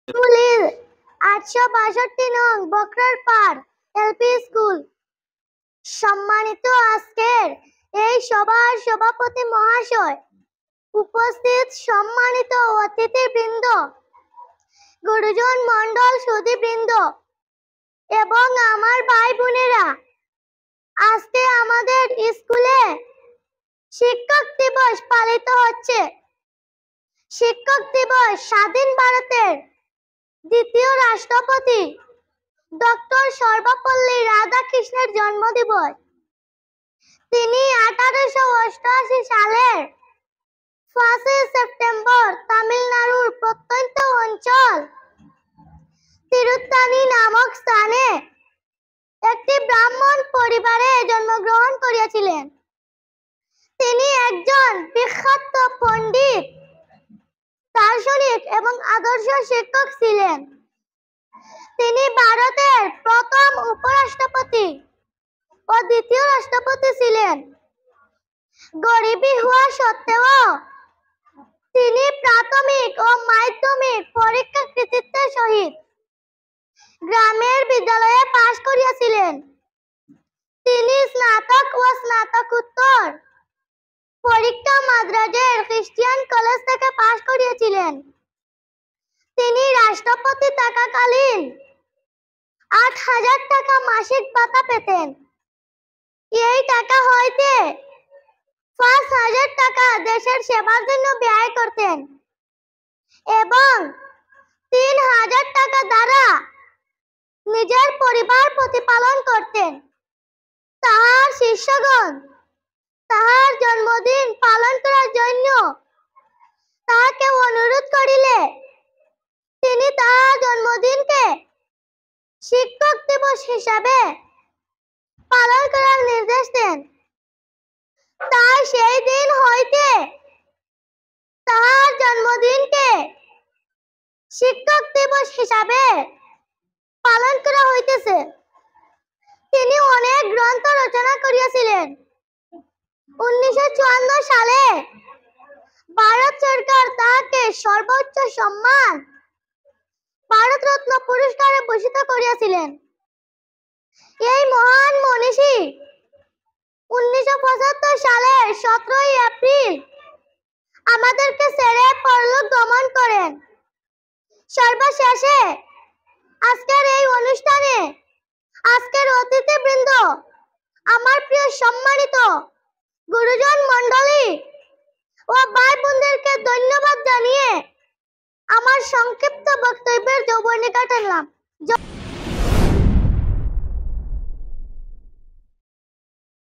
স্কুলের 862 নং বকরার পাড় এলপি স্কুল। সম্মানিত আজকের এই সভার সভাপতি মহাশয়, উপস্থিত সম্মানিত অতিথিবৃন্দ, গুরুজন মণ্ডল সুধীবৃন্দ এবং আমার ভাই বোনেরা, আজকে আমাদের স্কুলে শিক্ষক দিবস পালিত হচ্ছে। শিক্ষক দিবস স্বাধীন ভারতের দ্বিতীয় রাষ্ট্রপতি ডক্টর সর্বপল্লী রাধাকৃষ্ণের জন্মদিবস। তিনি 1888 সালের 5 সেপ্টেম্বর তামিলনাড়ুর প্রত্যন্ত অঞ্চল তিরুত্তানি নামক স্থানে একটি ব্রাহ্মণ পরিবারে জন্মগ্রহণ করিয়াছিলেন। তিনি একজন বিখ্যাত পণ্ডিত, দার্শনিক এবং আদর্শ শিক্ষক ছিলেন। তিনি ভারতের প্রথম উপরাষ্ট্রপতি ও দ্বিতীয় রাষ্ট্রপতি ছিলেন। গরিবী হওয়া সত্ত্বেও তিনি প্রাথমিক ও মাধ্যমিক পরীক্ষা কৃতিত্বের সহিত গ্রামের বিদ্যালয়ে পাশ করিয়াছিলেন। তিনি স্নাতক ও স্নাতকোত্তর পরীক্ষা মাদ্রাজের খ্রিস্টিয়ান কলেজ থেকে পাশ করিয়াছিলেন। তিনি রাষ্ট্রপতি থাকাকালীন 8,000 টাকা মাসিক ভাতা পেতেন। এই টাকা হইতে 5,000 টাকা দেশের সেবার জন্য ব্যয় করতেন এবং 3,000 টাকা দ্বারা নিজের পরিবার প্রতিপালন করতেন। তাহার শিষ্যগণ তাহার জন্মদিন পালন করার জন্য তাহাকে অনুরোধ করিলে তিনি তাহার জন্মদিনকে শিক্ষক দিবস হিসাবে পালন করার নির্দেশ দেন। তাই সেই দিন হইতে তাহার জন্মদিনকে শিক্ষক দিবস হিসাবে পালন করা হইতেছে। তিনি অনেক গ্রন্থ রচনা করিয়াছিলেন। 1954 সালে ভারত সরকার তাহাকে সর্বোচ্চ সম্মান ভারত রত্ন পুরস্কারে ভূষিত করিয়াছিলেন। এই মহান মনীষী 1975 সালের 17 এপ্রিল আমাদেরকে ছেড়ে পরলোক গমন করেন। সর্বশেষে আজকের এই অনুষ্ঠানে আজকের অতিথিবৃন্দ, আমার প্রিয় সম্মানিত গুরুজন মণ্ডলী ও ভাই বোনদেরকে ধন্যবাদ জানিয়ে আমার সংক্ষিপ্ত বক্তব্যের যৌবনিকা টানলাম।